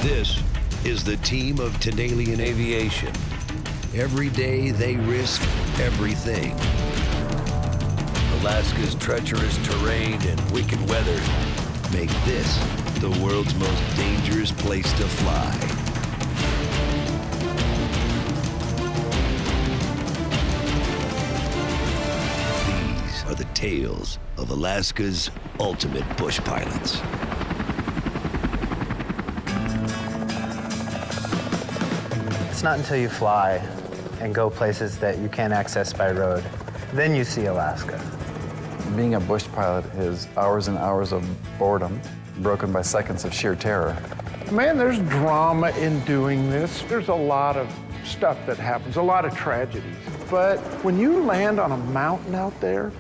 This is the team of Tanalian Aviation. Every day they risk everything. Alaska's treacherous terrain and wicked weather make this the world's most dangerous place to fly. These are the tales of Alaska's ultimate bush pilots. It's not until you fly and go places that you can't access by road, then you see Alaska. Being a bush pilot is hours and hours of boredom, broken by seconds of sheer terror. Man, there's drama in doing this. There's a lot of stuff that happens, a lot of tragedies. But when you land on a mountain out there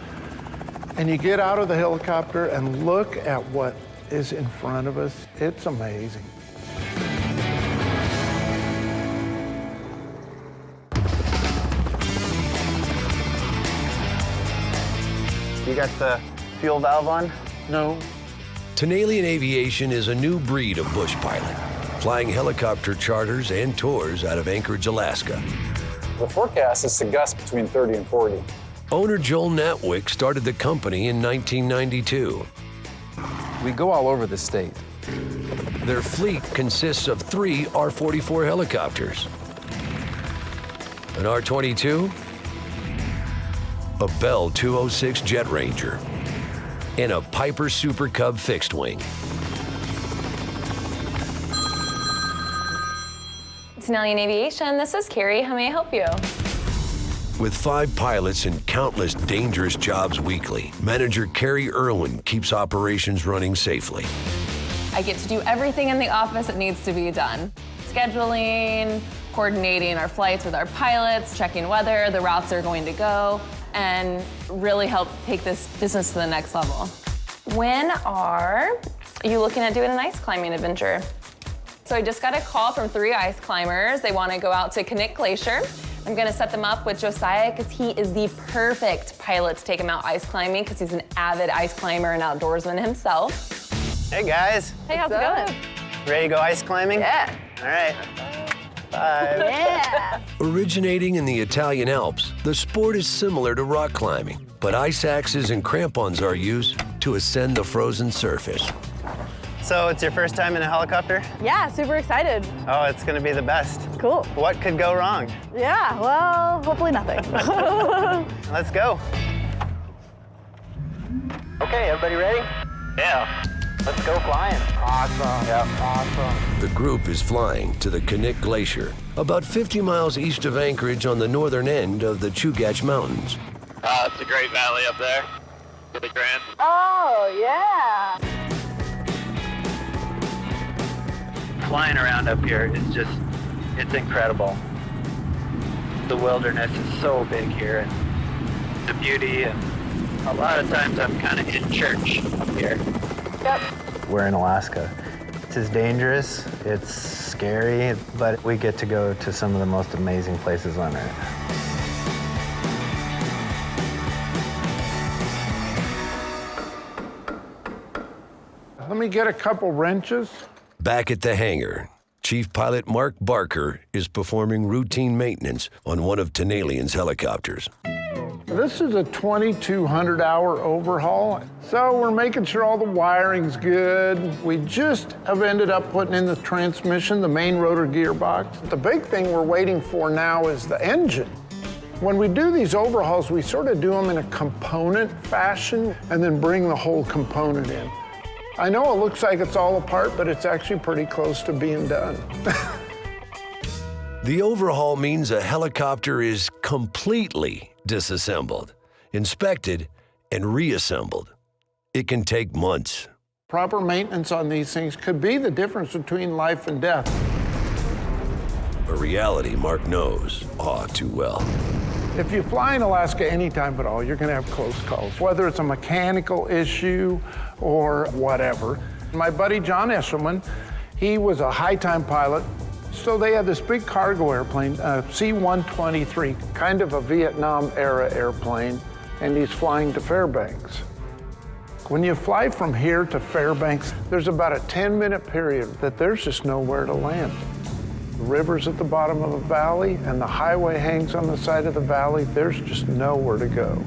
and you get out of the helicopter and look at what is in front of us, it's amazing. You got the fuel valve on? No. Tanalian Aviation is a new breed of bush pilot, flying helicopter charters and tours out of Anchorage, Alaska. The forecast is to gust between 30 and 40. Owner Joel Natwick started the company in 1992. We go all over the state. Their fleet consists of 3 R-44 helicopters, an R-22, a Bell 206 Jet Ranger, and a Piper Super Cub fixed wing. Tanalian Aviation, this is Carrie. How may I help you? With 5 pilots and countless dangerous jobs weekly, manager Carrie Irwin keeps operations running safely. I get to do everything in the office that needs to be done. Scheduling, coordinating our flights with our pilots, checking whether the routes are going to go, and really help take this business to the next level. When are you looking at doing an ice climbing adventure? So I just got a call from 3 ice climbers. They want to go out to Knik Glacier. I'm going to set them up with Josiah because he is the perfect pilot to take him out ice climbing because he's an avid ice climber and outdoorsman himself. Hey guys. Hey, how's it going? Ready to go ice climbing? Yeah. All right. 5. Yeah. Originating in the Italian Alps, the sport is similar to rock climbing, but ice axes and crampons are used to ascend the frozen surface. So it's your first time in a helicopter? Yeah, super excited. Oh, it's gonna be the best. Cool. What could go wrong? Yeah, well, hopefully nothing. Let's go. Okay, everybody ready? Yeah. Let's go flying. Awesome. Yep. Awesome. The group is flying to the Knik Glacier, about 50 miles east of Anchorage on the northern end of the Chugach Mountains. It's a great valley up there. Really grand. Oh, yeah. Flying around up here is just, it's incredible. The wilderness is so big here, and the beauty, and a lot of times I'm kind of in church up here. Yep. We're in Alaska. It's dangerous, it's scary, but we get to go to some of the most amazing places on Earth. Let me get a couple wrenches. Back at the hangar, Chief Pilot Mark Barker is performing routine maintenance on one of Tanalian's helicopters. This is a 2,200-hour overhaul, so we're making sure all the wiring's good. We just have ended up putting in the transmission, the main rotor gearbox. The big thing we're waiting for now is the engine. When we do these overhauls, we sort of do them in a component fashion and then bring the whole component in. I know it looks like it's all apart, but it's actually pretty close to being done. The overhaul means a helicopter is completely disassembled, inspected, and reassembled. It can take months. Proper maintenance on these things could be the difference between life and death. A reality Mark knows all too well. If you fly in Alaska any time at all, you're gonna have close calls, whether it's a mechanical issue or whatever. My buddy John Eshelman, he was a high-time pilot, so they had this big cargo airplane, C-123, kind of a Vietnam-era airplane, and he's flying to Fairbanks. When you fly from here to Fairbanks, there's about a 10-minute period that there's just nowhere to land. The river's at the bottom of a valley and the highway hangs on the side of the valley. There's just nowhere to go.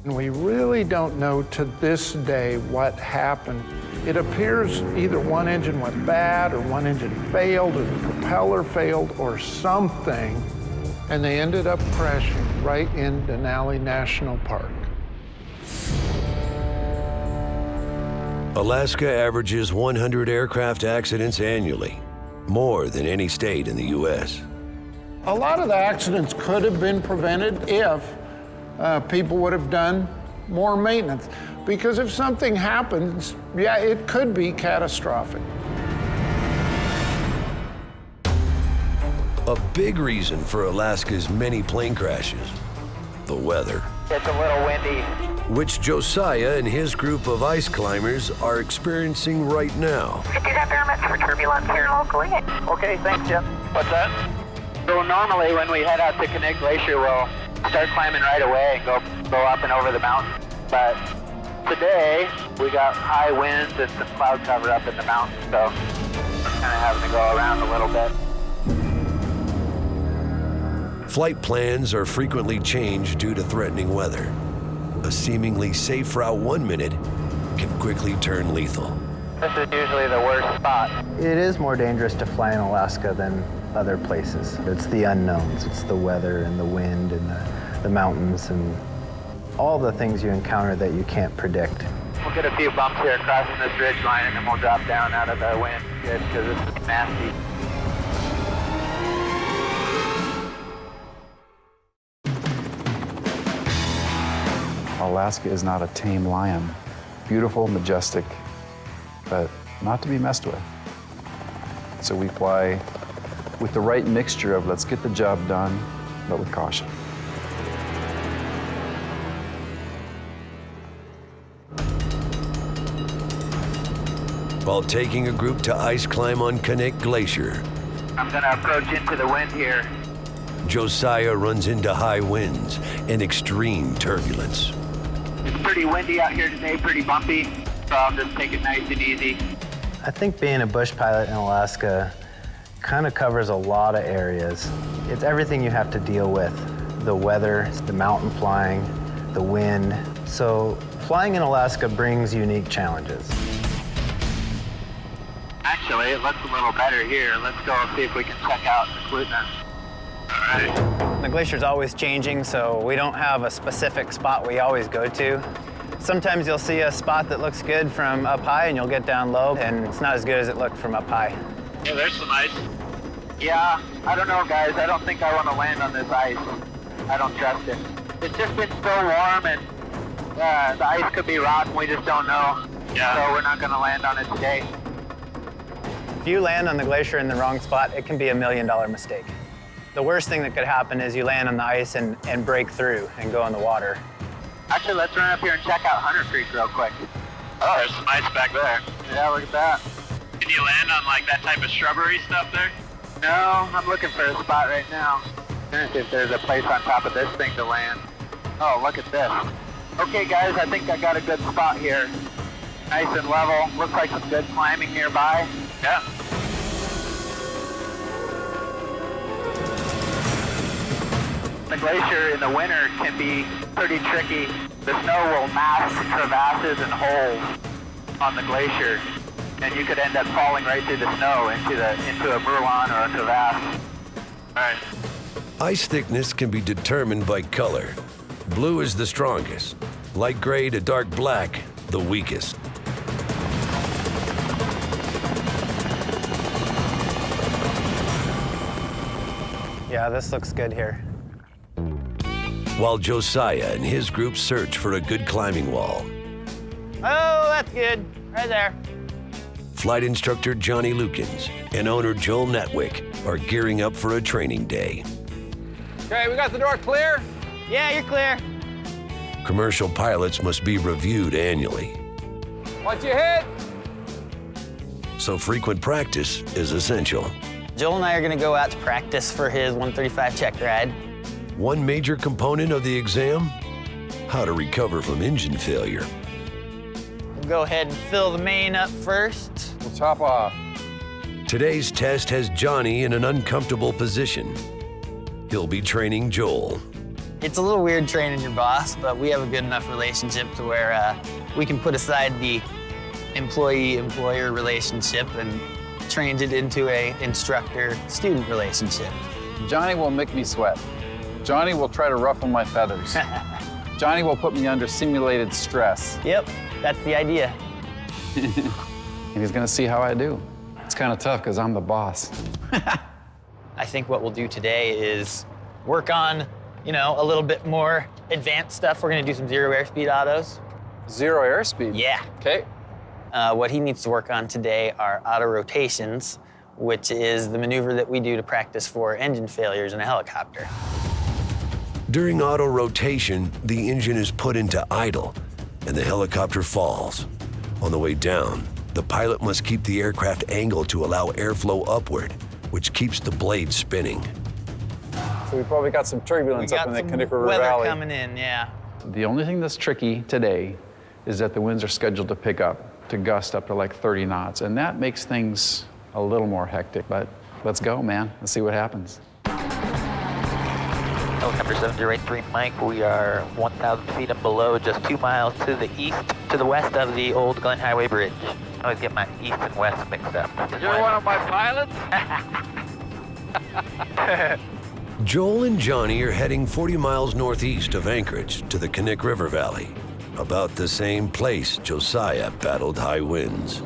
And we really don't know to this day what happened. It appears either one engine went bad or one engine failed or the propeller failed or something, and they ended up crashing right in Denali National Park. Alaska averages 100 aircraft accidents annually, more than any state in the U.S. A lot of the accidents could have been prevented if people would have done more maintenance. Because if something happens, yeah, it could be catastrophic. A big reason for Alaska's many plane crashes, the weather. It's a little windy. Which Josiah and his group of ice climbers are experiencing right now. Do that permit for turbulence here locally. Okay, thanks, Jeff. What's that? So normally when we head out to Knik Glacier, we'll start climbing right away and go up and over the mountain. But today, we got high winds and some cloud cover up in the mountains, so we're kind of having to go around a little bit. Flight plans are frequently changed due to threatening weather. A seemingly safe route 1 minute can quickly turn lethal. This is usually the worst spot. It is more dangerous to fly in Alaska than other places. It's the unknowns. It's the weather and the wind and the mountains and all the things you encounter that you can't predict. We'll get a few bumps here crossing this ridge line and then we'll drop down out of the wind. Good, because this is nasty. Alaska is not a tame lion. Beautiful, majestic, but not to be messed with. So we fly with the right mixture of let's get the job done, but with caution. While taking a group to ice climb on Knik Glacier, I'm gonna approach into the wind here. Josiah runs into high winds and extreme turbulence. It's pretty windy out here today, pretty bumpy, so I'll just take it nice and easy. I think being a bush pilot in Alaska kind of covers a lot of areas. It's everything you have to deal with. The weather, the mountain flying, the wind. So flying in Alaska brings unique challenges. Actually, it looks a little better here. Let's go see if we can check out the Klutna. All right. The glacier's always changing, so we don't have a specific spot we always go to. Sometimes you'll see a spot that looks good from up high and you'll get down low and it's not as good as it looked from up high. Yeah, there's some ice. Yeah, I don't know, guys. I don't think I want to land on this ice. I don't trust it. It's just been so warm and the ice could be rotten. We just don't know. Yeah. So we're not going to land on it today. If you land on the glacier in the wrong spot, it can be $1 million mistake. The worst thing that could happen is you land on the ice and break through and go in the water. Actually, let's run up here and check out Hunter Creek real quick. Oh, there's some ice back there. Yeah, look at that. Can you land on like that type of shrubbery stuff there? No, I'm looking for a spot right now. Trying to see if there's a place on top of this thing to land. Oh, look at this. Okay, guys, I think I got a good spot here. Nice and level. Looks like some good climbing nearby. Yeah. The glacier in the winter can be pretty tricky. The snow will mask crevasses and holes on the glacier, and you could end up falling right through the snow into a moulin or a crevasse. All right. Ice thickness can be determined by color. Blue is the strongest, light gray to dark black, the weakest. Yeah, this looks good here. While Josiah and his group search for a good climbing wall, Oh, that's good. Right there. flight instructor Johnny Lukens and owner Joel Netwick are gearing up for a training day. Okay, we got the door clear? Yeah, you're clear. Commercial pilots must be reviewed annually, What you hit? so frequent practice is essential. Joel and I are gonna go out to practice for his 135 check ride. One major component of the exam, how to recover from engine failure. Go ahead and fill the main up first. We'll top off. Today's test has Johnny in an uncomfortable position. He'll be training Joel. It's a little weird training your boss, but we have a good enough relationship to where we can put aside the employee-employer relationship and change it into a instructor-student relationship. Johnny will make me sweat. Johnny will try to ruffle my feathers. Johnny will put me under simulated stress. Yep, that's the idea. And he's gonna see how I do. It's kind of tough because I'm the boss. I think what we'll do today is work on, you know, a little bit more advanced stuff. We're gonna do some zero airspeed autos. Zero airspeed? Yeah. Okay. What he needs to work on today are auto rotations, which is the maneuver that we do to practice for engine failures in a helicopter. During auto rotation, the engine is put into idle and the helicopter falls. On the way down, the pilot must keep the aircraft angled to allow airflow upward, which keeps the blade spinning. So we probably got some turbulence up in the Knik River weather Valley. coming in, yeah. The only thing that's tricky today is that the winds are scheduled to pick up, to gust up to like 30 knots, and that makes things a little more hectic, but let's go, man. Let's see what happens. Helicopter 7083 Mike, we are 1,000 feet and below, just 2 miles to the east, to the west of the old Glen Highway Bridge. I always get my east and west mixed up. You're one of my pilots? Joel and Johnny are heading 40 miles northeast of Anchorage to the Knik River Valley, about the same place Josiah battled high winds.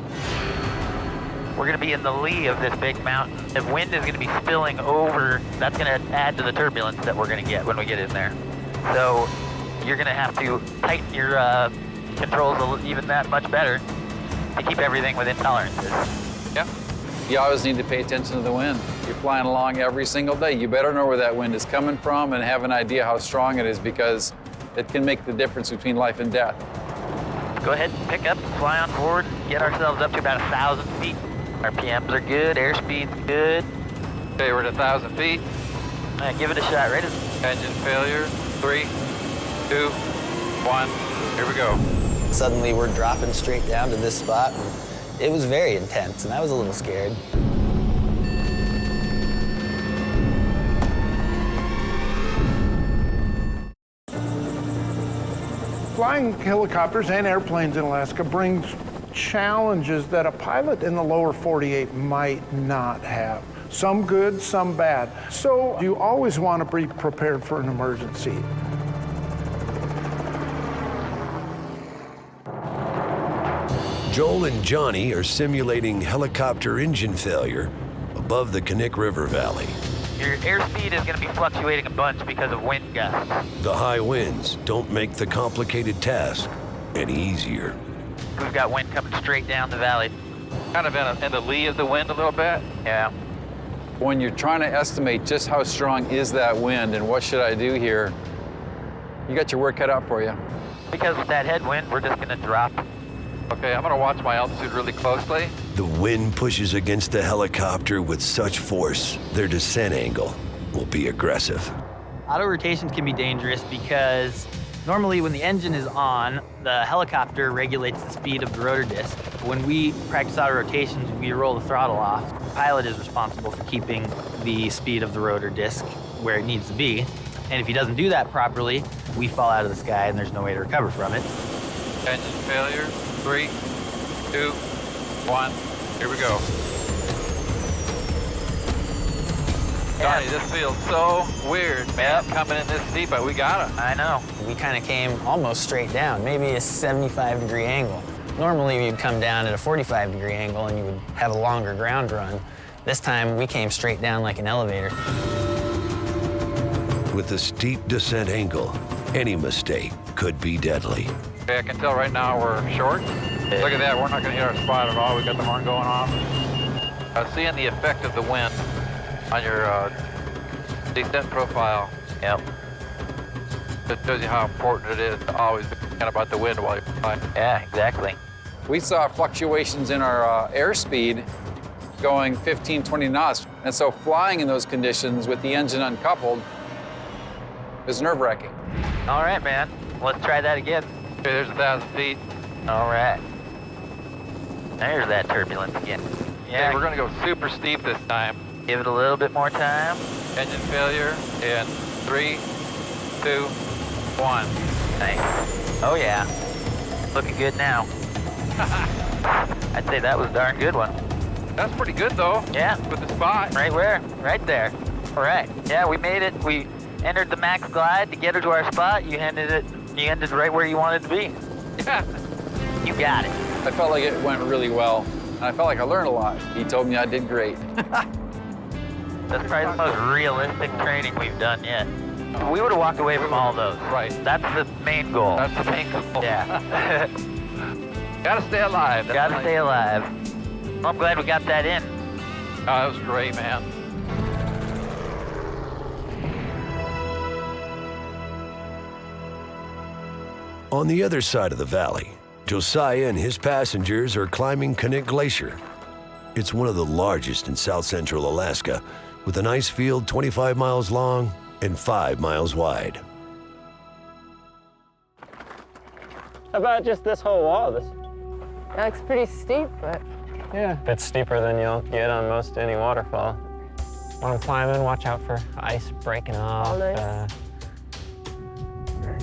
We're going to be in the lee of this big mountain. The wind is going to be spilling over. That's going to add to the turbulence that we're going to get when we get in there. So you're going to have to tighten your controls even that much better to keep everything within tolerances. Yeah. You always need to pay attention to the wind. You're flying along every single day. You better know where that wind is coming from and have an idea how strong it is, because it can make the difference between life and death. Go ahead and pick up, fly on board, get ourselves up to about 1,000 feet. RPMs are good, airspeed's good. Okay, we're at 1,000 feet. All right, give it a shot. Ready? Engine failure. 3, 2, 1. Here we go. Suddenly we're dropping straight down to this spot. And it was very intense, and I was a little scared. Flying helicopters and airplanes in Alaska brings challenges that a pilot in the lower 48 might not have. Some good, some bad. So you always want to be prepared for an emergency. Joel and Johnny are simulating helicopter engine failure above the Knik River Valley. Your airspeed is going to be fluctuating a bunch because of wind gusts. The high winds don't make the complicated task any easier. We've got wind coming straight down the valley. Kind of in the lee of the wind a little bit. Yeah. When you're trying to estimate just how strong is that wind and what should I do here, you got your work cut out for you. Because with that headwind, we're just going to drop. Okay, I'm going to watch my altitude really closely. The wind pushes against the helicopter with such force, their descent angle will be aggressive. Auto rotations can be dangerous because normally when the engine is on, the helicopter regulates the speed of the rotor disc. When we practice auto rotations, we roll the throttle off. The pilot is responsible for keeping the speed of the rotor disc where it needs to be. And if he doesn't do that properly, we fall out of the sky and there's no way to recover from it. Engine failure. 3, 2, 1. Here we go. Johnny, this feels so weird, man. Coming in this deep, but we got it. I know. We kind of came almost straight down, maybe a 75-degree angle. Normally, you'd come down at a 45-degree angle and you would have a longer ground run. This time, we came straight down like an elevator. With the steep descent angle, any mistake could be deadly. Okay, I can tell right now we're short. Look at that, we're not going to hit our spot at all. We got the horn going off. Seeing the effect of the wind on your descent profile. Yep. It shows you how important it is to always be thinking about the wind while you're flying. Yeah, exactly. We saw fluctuations in our airspeed going 15, 20 knots. And so flying in those conditions with the engine uncoupled is nerve-wracking. All right, man. Let's try that again. Okay, there's 1,000 feet. All right. There's that turbulence again. Yeah, Okay, we're gonna go super steep this time. give it a little bit more time. Engine failure in 3, 2, 1. Nice. Oh yeah, looking good now. I'd say that was a darn good one. That's pretty good though. Yeah. With the spot. Right where? Right there. All right. Yeah, we made it. We entered the max glide to get her to our spot. You ended right where you wanted to be. Yeah. You got it. I felt like it went really well, and I felt like I learned a lot. He told me I did great. That's probably the most realistic training we've done yet. We would have walked away from all those. Right. That's the main goal. That's the main goal. Yeah. Gotta stay alive. That's Gotta nice. stay alive. Well, I'm glad we got that in. Oh, that was great, man. On the other side of the valley, Josiah and his passengers are climbing Knik Glacier. It's one of the largest in south central Alaska, with an ice field 25 miles long and 5 miles wide. How about just this whole wall? This, It looks pretty steep, but yeah, a bit steeper than you'll get on most any waterfall. When I'm climbing, watch out for ice breaking off. nice.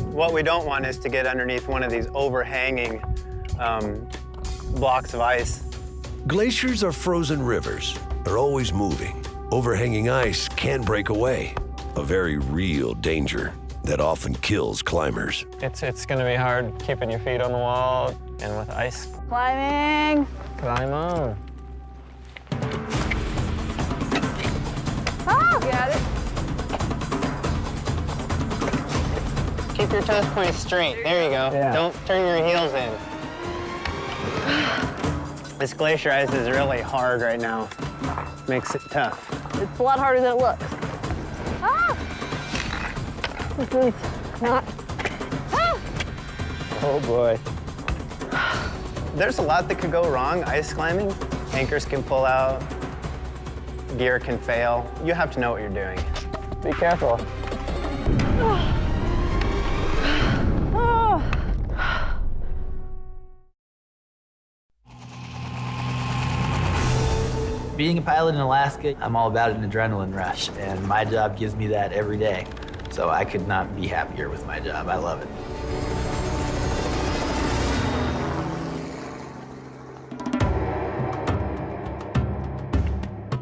What we don't want is to get underneath one of these overhanging blocks of ice. Glaciers are frozen rivers. They're always moving. Overhanging ice can break away, a very real danger that often kills climbers. It's gonna be hard keeping your feet on the wall, and with ice, climbing. climb on. Oh, got it. Keep your toes pointed straight. There you go. Yeah. Don't turn your heels in. This glacier ice is really hard right now. Makes it tough. It's a lot harder than it looks. Ah! This is not. Ah! Oh boy. There's a lot that could go wrong ice climbing. Anchors can pull out, gear can fail. You have to know what you're doing. Be careful. Oh. Being a pilot in Alaska, I'm all about an adrenaline rush, and my job gives me that every day. So I could not be happier with my job. I love it.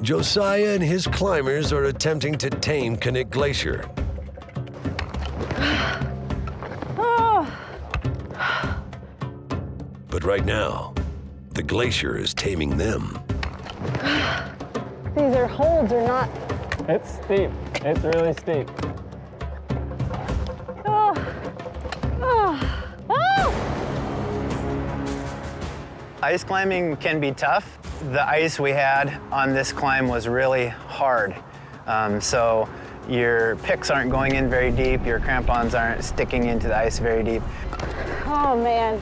Josiah and his climbers are attempting to tame Knik Glacier. Oh. But right now, the glacier is taming them. These are holds or not. It's steep. It's really steep. Oh. Oh. Oh. Ice climbing can be tough. The ice we had on this climb was really hard. So your picks aren't going in very deep, your crampons aren't sticking into the ice very deep. Oh man.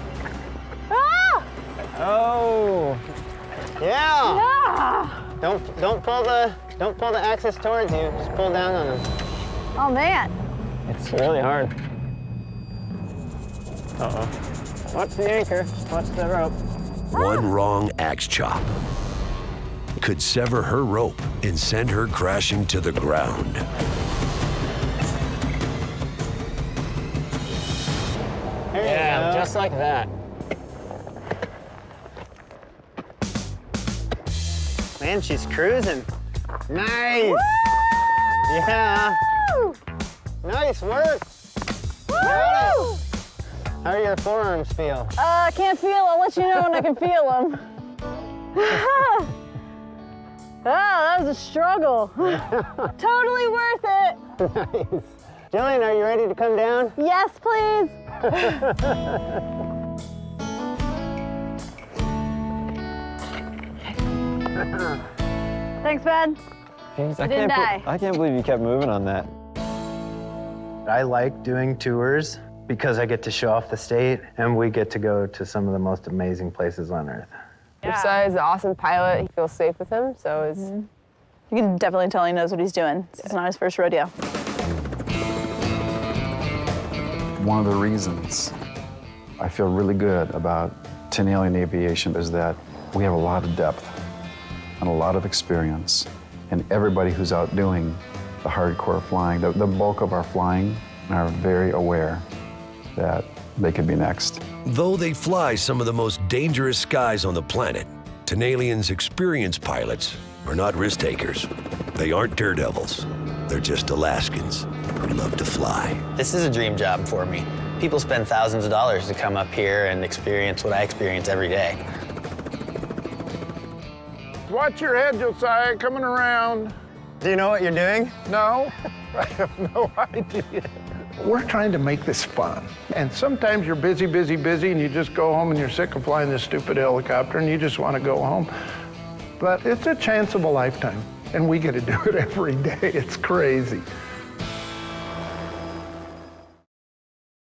Ah! Oh! Yeah! Ah! Don't pull the axis towards you, just pull down on them. Oh man. It's really hard. Uh-oh. Watch the anchor. Watch the rope. One wrong axe chop could sever her rope and send her crashing to the ground. There Yeah, you go. just like that. Man, she's cruising. Nice! Woo! Yeah! Nice work! Woo! How do your forearms feel? I can't feel. I'll let you know when I can feel them. Oh, that was a struggle. Totally worth it. Nice. Jillian, are you ready to come down? Yes, please. Thanks, Ben. Jeez, You didn't die. I can't believe you kept moving on that. I like doing tours because I get to show off the state and we get to go to some of the most amazing places on Earth. Josiah is an awesome pilot. He feels safe with him, so it's... You can definitely tell he knows what he's doing. It's not his first rodeo. One of the reasons I feel really good about Tanalian Aviation is that We have a lot of depth and a lot of experience. And everybody who's out doing the hardcore flying, the bulk of our flying, are very aware that they could be next. Though they fly some of the most dangerous skies on the planet, Tanalian's experienced pilots are not risk takers. They aren't daredevils. They're just Alaskans who love to fly. This is a dream job for me. People spend thousands of dollars to come up here and experience what I experience every day. Watch your head, Josiah, coming around. Do you know what you're doing? No, I have no idea. We're trying to make this fun. And sometimes you're busy, and you just go home and you're sick of flying this stupid helicopter and you just want to go home. But it's a chance of a lifetime, and we get to do it every day. It's crazy.